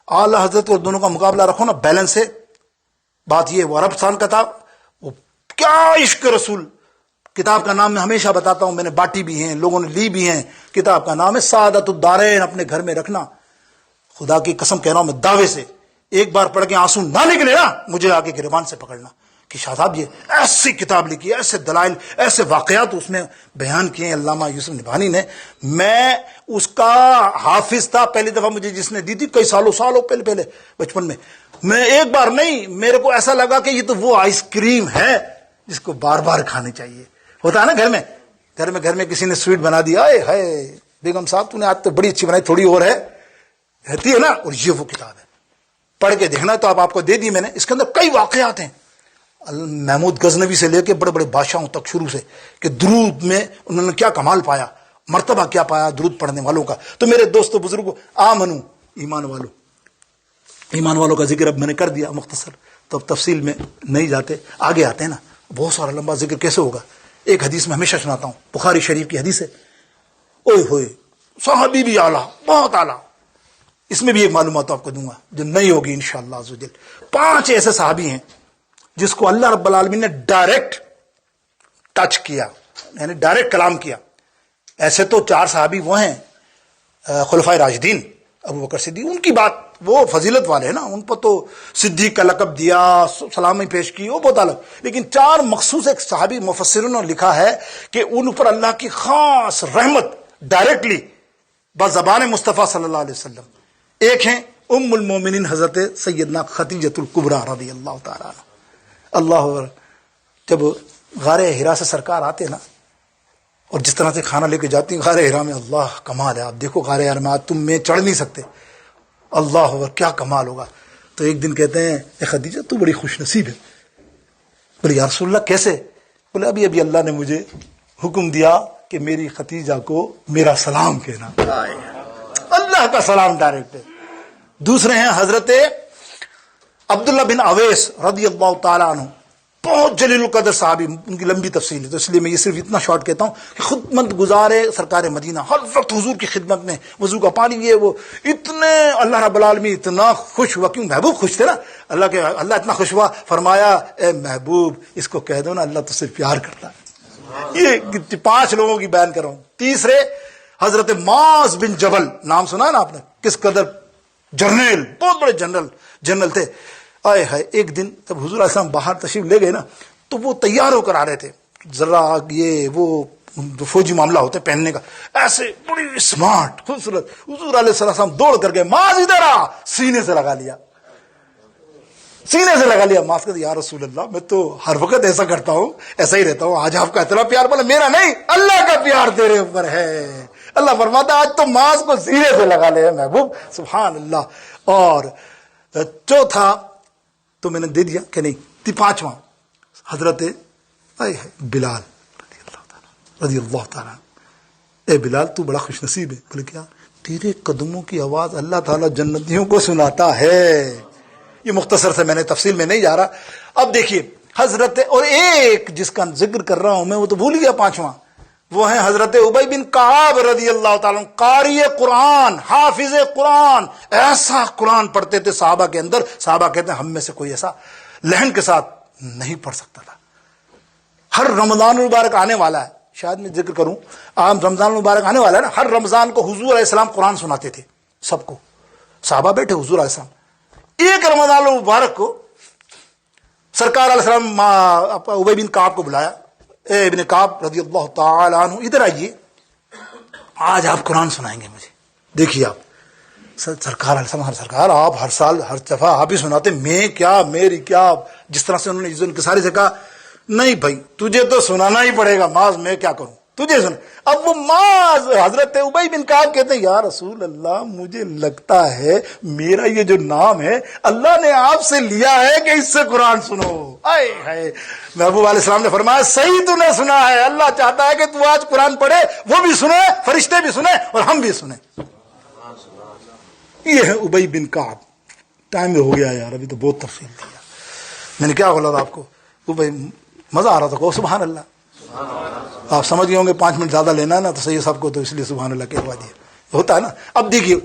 اعلیٰ حضرت اور دونوں کا مقابلہ رکھو نا، بیلنس ہے، بات یہ وہ عربستان کا تھا، وہ کیا عشق رسول. کتاب کا نام میں ہمیشہ بتاتا ہوں، میں نے بانٹی بھی ہیں، لوگوں نے لی بھی ہیں. کتاب کا نام ہے سعادت الدارین، اپنے گھر میں رکھنا. خدا کی قسم کہہ رہا ہوں میں دعوے سے، ایک بار پڑھ کے آنسو نہ نکلے نا، مجھے آگے گریبان سے پکڑنا کہ شاہ صاحب یہ ایسی کتاب لکھی ہے، ایسے دلائل، ایسے واقعات اس میں بیان کیے ہیں علامہ یوسف نبھانی نے. میں اس کا حافظ تھا، پہلی دفعہ مجھے جس نے دی تھی کئی سالوں پہلے بچپن میں ایک بار نہیں، میرے کو ایسا لگا کہ یہ تو وہ آئس کریم ہے جس کو بار بار کھانی چاہیے. ہوتا ہے نا گھر میں کسی نے سویٹ بنا دیا، ہے بیگم صاحب تو نے آج تو بڑی اچھی بنائی، تھوڑی اور ہے، رہتی ہے نا. اور یہ وہ کتاب ہے، پڑھ کے دیکھنا. تو اب آپ کو دے دی میں نے. اس کے اندر کئی واقعات ہیں، محمود غزنوی سے لے کے بڑے بڑے بادشاہوں تک شروع سے، کہ درود میں انہوں نے کیا کمال پایا، مرتبہ کیا پایا درود پڑھنے والوں کا. تو میرے دوستو بزرگوں، آمنو، ایمان والوں کا ذکر اب میں نے کر دیا مختصر، تو اب تفصیل میں نہیں جاتے، آگے آتے ہیں نا. بہت سارا لمبا ذکر کیسے ہوگا. ایک حدیث میں ہمیشہ سناتا ہوں، بخاری شریف کی حدیث ہے. اوئے ہوئے صحابی بھی اعلیٰ، بہت اعلیٰ. اس میں بھی ایک معلومات آپ کو دوں گا جو نہیں ہوگی انشاءاللہ عز و جل. 5 ایسے صحابی ہیں جس کو اللہ رب العالمین نے ڈائریکٹ ٹچ کیا، یعنی ڈائریکٹ کلام کیا. ایسے تو 4 صحابی وہ ہیں خلفائے راشدین، ابو بکر صدیق، ان کی بات وہ فضیلت والے ہیں نا، ان پر تو صدیق کا لقب دیا، سلامی پیش کی، وہ بہت الگ. لیکن 4 مخصوص ایک صحابی مفسروں نے لکھا ہے کہ ان پر اللہ کی خاص رحمت ڈائریکٹلی بزبان مصطفیٰ صلی اللہ علیہ وسلم. ایک ہیں ام المومنین حضرت سیدنا خدیجۃ الکبریٰ رضی اللہ تعالیٰ عنہ. اللہ اکبر. جب غار حرا سے سرکار آتے نا، اور جس طرح سے کھانا لے کے جاتی ہیں غار حرا میں، اللہ کمال ہے. آپ دیکھو غار حرا میں تم میں چڑھ نہیں سکتے، اللہ اکبر کیا کمال ہوگا. تو ایک دن کہتے ہیں اے خدیجہ تو بڑی خوش نصیب ہے. بولے یا رسول اللہ کیسے؟ بولے ابھی اللہ نے مجھے حکم دیا کہ میری خدیجہ کو میرا سلام کہنا. اللہ کا سلام ڈائریکٹ ہے. دوسرے ہیں حضرت عبداللہ بن اویس رضی اللہ تعالیٰ عنہ، بہت جلیل القدر صحابی. ان کی لمبی تفصیل ہے تو اس لیے میں یہ صرف اتنا شارٹ کہتا ہوں کہ خدمت گزارے سرکار مدینہ، ہر وقت حضور کی خدمت میں، وضو کا پانی یہ وہ. اتنے اللہ رب العالمین اتنا خوش ہوا، کیوں محبوب خوش تھے نا، اللہ اتنا خوش ہوا، فرمایا اے محبوب اس کو کہہ دو نا اللہ تجھ سے پیار کرتا ہے. یہ 5 لوگوں کی بیان کر رہا ہوں. تیسرے حضرت معاذ بن جبل، نام سنا نا آپ نے، کس قدر جرنیل، بہت بڑے جنرل تھے. آئے ہے ایک دن جب حضور علیہ السلام باہر تشریف لے گئے نا، تو وہ تیار ہو کر آ رہے تھے، ذرا یہ وہ فوجی معاملہ ہوتا ہے پہننے کا، ایسے بڑی اسمارٹ خوبصورت. حضور علیہ السلام دوڑ کر گئے، معاذ ادھر آ، سینے سے لگا لیا. معاذ کہتے یا رسول اللہ میں تو ہر وقت ایسا کرتا ہوں، ایسا ہی رہتا ہوں، آج آپ کا اتنا پیار. بولا میرا نہیں، اللہ کا پیار تیرے اوپر ہے. اللہ فرماتا آج تو معاذ کو سینے سے لگا لے محبوب. سبحان اللہ. اور چوتھا تو میں نے دے دیا کہ نہیں، 5واں حضرت بلال رضی اللہ تعالیٰ. اے بلال تو بڑا خوش نصیب ہے. بولے کیا؟ تیرے قدموں کی آواز اللہ تعالیٰ جنتیوں کو سناتا ہے. یہ مختصر سے، میں نے تفصیل میں نہیں جا رہا. اب دیکھیے حضرت، اور ایک جس کا ذکر کر رہا ہوں میں وہ تو بھول گیا 5واں، وہ ہیں حضرت ابی بن کعب رضی اللہ تعالیٰ، قاری قرآن، حافظ قرآن. ایسا قرآن پڑھتے تھے صحابہ کے اندر، صحابہ کہتے ہیں ہم میں سے کوئی ایسا لہن کے ساتھ نہیں پڑھ سکتا تھا. ہر رمضان المبارک آنے والا ہے، شاید میں ذکر کروں، عام رمضان المبارک آنے والا ہے نا، ہر رمضان کو حضور علیہ السلام قرآن سناتے تھے سب کو. صحابہ بیٹھے، حضور علیہ السلام. ایک رمضان المبارک کو سرکار علیہ السلام ابی بن کعب کو بلایا، اے ابن کعب رضی اللہ تعالیٰ عنہ ادھر آئیے، آج آپ قرآن سنائیں گے مجھے. دیکھیے آپ سرکار علیہ السلام، سرکار آپ ہر سال ہر دفعہ آپ ہی سناتے، میں کیا، میری کیا. جس طرح سے انہوں نے عزت انکساری سے کہا نہیں بھائی تجھے تو سنانا ہی پڑے گا معاذ، میں کیا کروں، تجھے سن. اب وہ معاذ حضرت ابی بن کعب کہتے ہیں یا رسول اللہ مجھے لگتا ہے میرا یہ جو نام ہے اللہ نے آپ سے لیا ہے کہ اس سے قرآن سنو. آئے ہائے. محبوب علیہ السلام نے فرمایا صحیح تو نے سنا ہے، اللہ چاہتا ہے کہ تو آج قرآن پڑھے، وہ بھی سنے، فرشتے بھی سنے اور ہم بھی سنیں. یہ ہے ابی بن کعب. ٹائم ہو گیا یار، ابھی تو بہت تفصیل دیا. میں نے کیا بولا تھا آپ کو، ابی مزہ آ رہا تھا، کہو سبحان اللہ. آپ سمجھ گئے ہوں گے 5 منٹ زیادہ لینا ہے نا تو صحیح سب کو، تو اس لیے سبحان اللہ کہوا دیا، ہوتا ہے نا. اب دیکھیے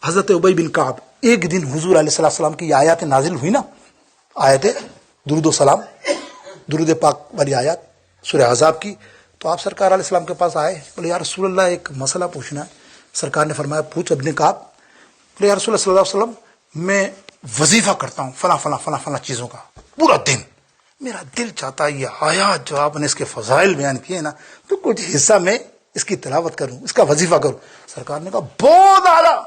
حضرت ابی بن کعب، ایک دن حضور علیہ السلام کی آیات نازل ہوئی نا، آیت درود و سلام، درود پاک والی آیات سورہ احزاب کی. تو آپ سرکار علیہ السلام کے پاس آئے، بولے یا رسول اللہ ایک مسئلہ پوچھنا ہے. سرکار نے فرمایا پوچھ. ابن کعب بولے یا رسول اللہ صلی اللہ علیہ وسلم میں وظیفہ کرتا ہوں فلاں فلاں فلاں فلاں چیزوں کا پورا دن، میرا دل چاہتا ہے یہ آیات جو آپ نے اس کے فضائل بیان کیے نا تو کچھ حصہ میں اس کی تلاوت کروں، اس کا وظیفہ کروں. سرکار نے کہا بہت اعلیٰ،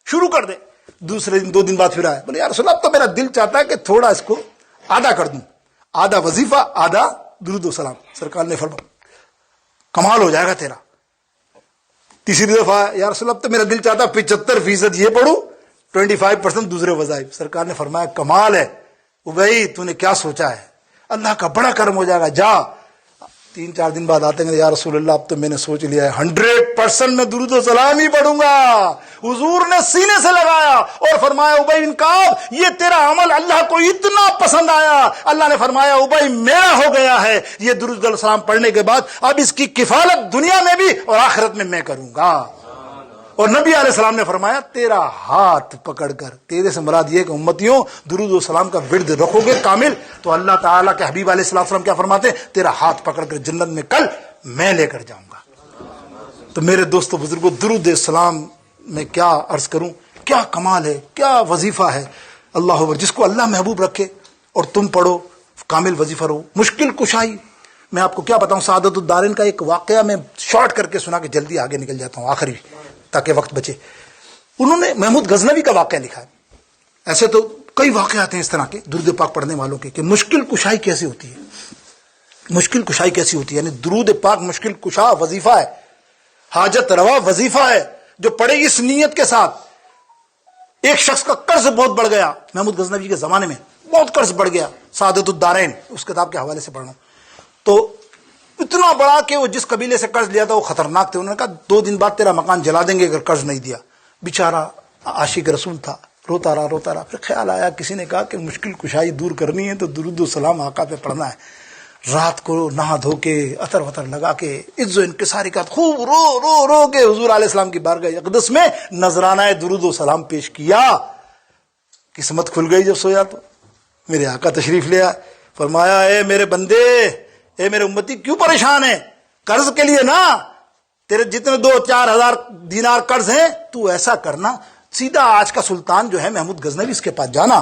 شروع کر دے. دوسرے دن 2 دن بعد پھر آئے، بولے یا رسول اللہ اب تو میرا دل چاہتا ہے کہ تھوڑا اس کو آدھا کر دوں، آدھا وظیفہ آدھا درود و سلام. سرکار نے فرمایا کمال ہو جائے گا تیرا. تیسری دفعہ یا رسول اللہ اب تو میرا دل چاہتا 75% یہ پڑھوں، 25% دوسرے وظائف. سرکار نے فرمایا کمال ہے ابئی، تو نے کیا سوچا ہے، اللہ کا بڑا کرم ہو جائے گا، جا. 3-4 دن بعد آتے ہیں یا رسول اللہ اب تو میں نے سوچ لیا ہے 100% میں درود و سلام ہی پڑھوں گا. حضور نے سینے سے لگایا اور فرمایا ابی بن کعب یہ تیرا عمل اللہ کو اتنا پسند آیا، اللہ نے فرمایا ابی میرا ہو گیا ہے یہ درود و سلام پڑھنے کے بعد، اب اس کی کفالت دنیا میں بھی اور آخرت میں میں کروں گا. اور نبی علیہ السلام نے فرمایا تیرا ہاتھ پکڑ کر، تیرے سے مراد یہ کہ امتیوں درود و سلام کا ورد رکھو گے کامل تو اللہ تعالیٰ کے حبیب علیہ السلام کیا فرماتے ہیں، تیرا ہاتھ پکڑ کر جنت میں کل میں لے کر جاؤں گا. تو میرے دوستو بزرگوں، درود السلام میں کیا عرض کروں، کیا کمال ہے، کیا وظیفہ ہے. اللہ اکبر. جس کو اللہ محبوب رکھے اور تم پڑھو کامل وظیفہ رہو. مشکل کشائی میں آپ کو کیا بتاؤں، سعادت الدارین کا ایک واقعہ میں شارٹ کر کے سنا کہ جلدی آگے نکل جاتا ہوں آخری تاکہ وقت بچے. انہوں نے محمود غزنوی کا واقعہ لکھا ہے. ایسے تو کئی واقعات ہیں اس طرح کے درود پاک پڑھنے والوں کے کہ مشکل کشائی کیسی ہوتی ہے، مشکل کشائی کیسی ہوتی ہے. یعنی درود پاک مشکل کشا وظیفہ ہے، حاجت روا وظیفہ ہے جو پڑھے اس نیت کے ساتھ. ایک شخص کا قرض بہت بڑھ گیا، محمود غزنوی کے زمانے میں بہت قرض بڑھ گیا، سعادت الدارین اس کتاب کے حوالے سے پڑھنا. تو اتنا بڑا کہ وہ جس قبیلے سے قرض لیا تھا وہ خطرناک تھے. انہوں نے کہا 2 دن بعد تیرا مکان جلا دیں گے اگر قرض نہیں دیا. بیچارہ عاشق رسول تھا، روتا رہا. پھر خیال آیا، کسی نے کہا کہ مشکل کشائی دور کرنی ہے تو درود و سلام آقا پہ پڑھنا ہے. رات کو نہا دھو کے عطر وطر لگا کے عز و انکساری کا خوب رو کے حضور علیہ السلام کی بارگاہ اقدس میں نذرانہ درود و سلام پیش کیا. قسمت کھل گئی جب سویا تو میرے آقا تشریف لے آئے. فرمایا اے میرے بندے، اے میرے امتی کیوں پریشان ہے، قرض کے لیے نا، تیرے جتنے 2-4 ہزار دینار قرض ہیں تو ایسا کرنا سیدھا آج کا سلطان جو ہے محمود غزنوی اس کے پاس جانا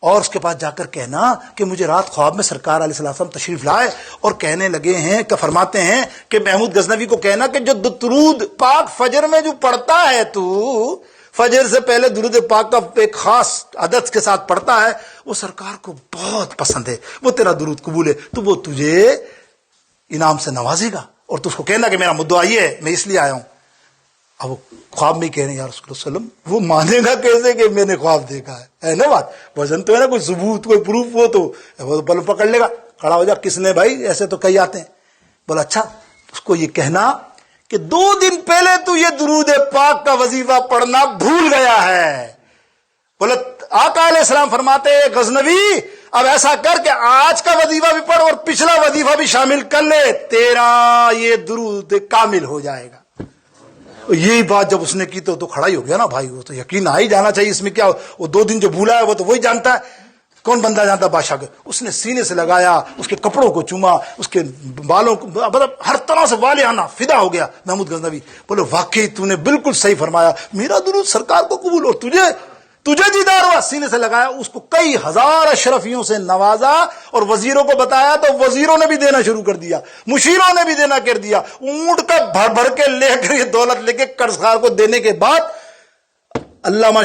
اور اس کے پاس جا کر کہنا کہ مجھے رات خواب میں سرکار علیہ السلام تشریف لائے اور کہنے لگے ہیں کہ فرماتے ہیں کہ محمود غزنوی کو کہنا کہ جو درود پاک فجر میں جو پڑھتا ہے تو فجر سے پہلے درود پاک کا ایک خاص عدد کے ساتھ پڑھتا ہے وہ سرکار کو بہت پسند ہے، وہ تیرا درود قبول ہے تو وہ تجھے انعام سے نوازے گا. اور تو اس کو کہنا کہ میرا مدعا یہ ہے میں اس لیے آیا ہوں. اب وہ خواب میں کہہ رہے ہیں یا رسول اللہ وسلم، وہ مانے گا کیسے کہ میں نے خواب دیکھا ہے نا بات وزن تو ہے نا، کوئی ثبوت کوئی پروف ہو تو وہ بل پکڑ لے گا، کھڑا ہو جا کس نے بھائی، ایسے تو کئی آتے ہیں. بولا اچھا اس کو یہ کہنا کہ 2 دن پہلے تو یہ درود پاک کا وظیفہ پڑھنا بھول گیا ہے. بولا آقا علیہ السلام فرماتے غزنوی اب ایسا کر کہ آج کا وظیفہ بھی پڑھ اور پچھلا وظیفہ بھی شامل کر لے، تیرا یہ درود کامل ہو جائے گا. یہی بات جب اس نے کی تو کھڑا ہی ہو گیا نا بھائی، وہ تو یقین آ ہی جانا چاہیے اس میں کیا، وہ 2 دن جو بھولا ہے وہ تو وہی جانتا ہے، کون بندہ جانتا بادشاہ کو. اس نے سینے سے لگایا، اس کے کپڑوں کو چوما، اس کے بالوں کو، مطلب ہر طرح سے والے آنا فدا ہو گیا محمود غزنوی. بولے واقعی تو نے بالکل صحیح فرمایا، میرا درود سرکار کو قبول اور تجھے دیدار ہوا. سینے سے لگایا، اس کو کئی ہزار اشرفیوں سے نوازا اور وزیروں کو بتایا تو وزیروں نے بھی دینا شروع کر دیا، مشیروں نے بھی دینا کر دیا. اونٹ کا بھر کے لے کر یہ دولت لے کے قرضدار کو دینے کے بعد علامہ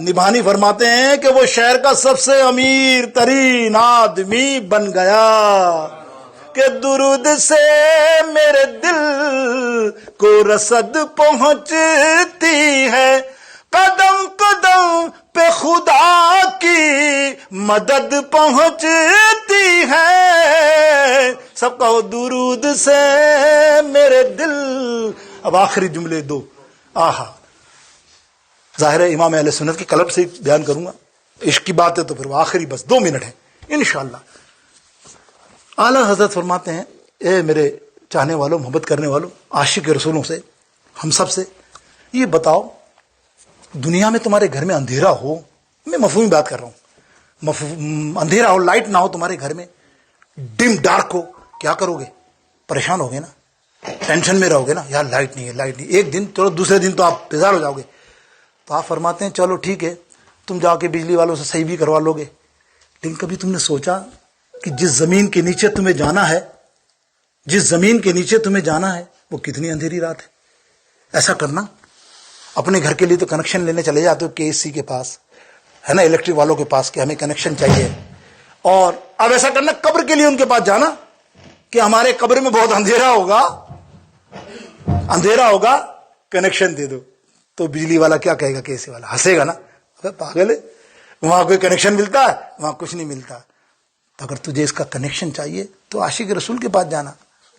نبھانی فرماتے ہیں کہ وہ شہر کا سب سے امیر ترین آدمی بن گیا کہ درود سے میرے دل کو رسد پہنچتی ہے، قدم قدم پہ خدا کی مدد پہنچتی ہے. سب کہو درود سے میرے دل. اب آخری جملے 2 آہا، ظاہر ہے امام اہل سنت کی قلب سے بیان کروں گا، عشق کی بات ہے تو پھر وہ آخری بس 2 منٹ ہے انشاءاللہ. اعلیٰ حضرت فرماتے ہیں اے میرے چاہنے والوں، محبت کرنے والوں، عاشق رسولوں سے، ہم سب سے یہ بتاؤ دنیا میں تمہارے گھر میں اندھیرا ہو، میں مفہومی بات کر رہا ہوں، اندھیرا ہو, لائٹ نہ ہو تمہارے گھر میں, ڈم ڈارک ہو, کیا کرو گے؟ پریشان ہوگے نا, ٹینشن میں رہو گے نا, یار لائٹ نہیں ہے, لائٹ نہیں. ایک دن چلو, دوسرے دن تو آپ بیزار ہو جاؤ گے. تو آپ فرماتے ہیں چلو ٹھیک ہے, تم جا کے بجلی والوں سے صحیح بھی کروا لو گے, لیکن کبھی تم نے سوچا کہ جس زمین کے نیچے تمہیں جانا ہے, جس زمین کے نیچے تمہیں جانا ہے, وہ کتنی اندھیری رات ہے. ایسا کرنا, اپنے گھر کے لیے تو کنیکشن لینے چلے جاتے ہو کے ایس سی کے پاس, ہے نا, الیکٹرک والوں کے پاس, کہ ہمیں کنیکشن چاہیے. اور اب ایسا کرنا, قبر کے لیے ان کے پاس جانا کہ ہمارے قبر میں بہت اندھیرا ہوگا, اندھیرا ہوگا, کنیکشن دے دو. تو بجلی والا کیا کہے گا؟ کے ایس سی والا ہنسے گا نا, پاگل ہے, وہاں کوئی کنیکشن ملتا ہے؟ وہاں کچھ نہیں ملتا. تو اگر تجھے اس کا کنیکشن چاہیے تو عاشق رسول کے پاس جانا,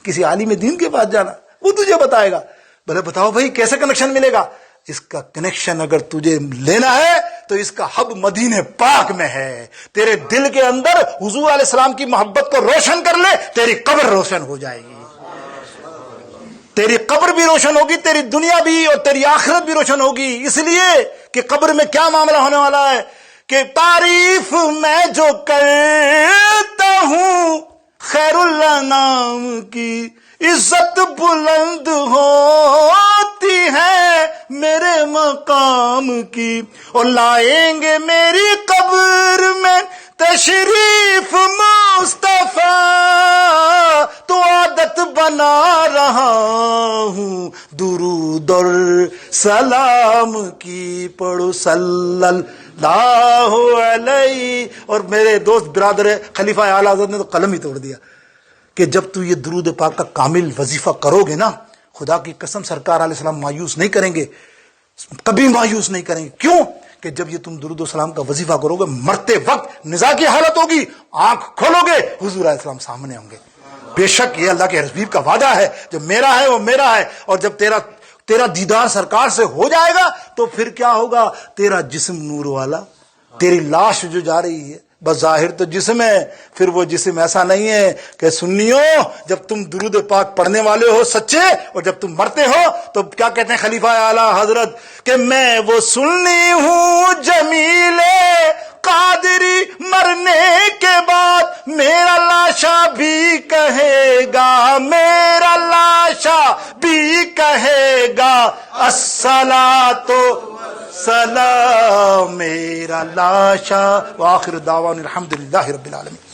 کسی عالم دین کے پاس جانا, وہ تجھے بتائے گا. بھلے بتاؤ بھائی کیسے کنیکشن ملے گا؟ اس کا کنیکشن اگر تجھے لینا ہے تو اس کا ہب مدینے پاک میں ہے. تیرے دل کے اندر حضور علیہ السلام کی محبت کو روشن کر لے, تیری قبر روشن ہو جائے گی. تیری قبر بھی روشن ہوگی, تیری دنیا بھی اور تیری آخرت بھی روشن ہوگی. اس لیے کہ قبر میں کیا معاملہ ہونے والا ہے کہ تعریف میں جو کرتا ہوں خیر اللہ نام کی, عزت بلند ہوتی ہے میرے مقام کی. اور لائیں گے میری قبر میں تشریف مصطفیٰ, تو عادت بنا رہا ہوں درود اور سلام کی. پڑھو صلی اللہ علیہ. اور میرے دوست برادر خلیفہ اعلی حضرت نے تو قلم ہی توڑ دیا کہ جب تو یہ درود پاک کا کامل وظیفہ کرو گے نا, خدا کی قسم سرکار علیہ السلام مایوس نہیں کریں گے, کبھی مایوس نہیں کریں گے. کیوں کہ جب یہ تم درود و سلام کا وظیفہ کرو گے, مرتے وقت نزاع کی حالت ہوگی, آنکھ کھولو گے حضور علیہ السلام سامنے ہوں گے. بے شک یہ اللہ کے حبیب کا وعدہ ہے, جو میرا ہے وہ میرا ہے. اور جب تیرا دیدار سرکار سے ہو جائے گا تو پھر کیا ہوگا؟ تیرا جسم نور والا, تیری لاش جو جا رہی ہے بظاہر تو جسم ہے, پھر وہ جسم ایسا نہیں ہے کہ سنیو, جب تم درود پاک پڑھنے والے ہو سچے, اور جب تم مرتے ہو تو کیا کہتے ہیں خلیفہ اعلی حضرت کہ میں وہ سنی ہوں جمیل قادری, مرنے کے بعد میرا لاشا بھی کہے گا, میرا لاشا بھی کہے گا الصلاۃ سلام میرا لاشا. وآخر دعوانا الحمدللہ رب العالمین.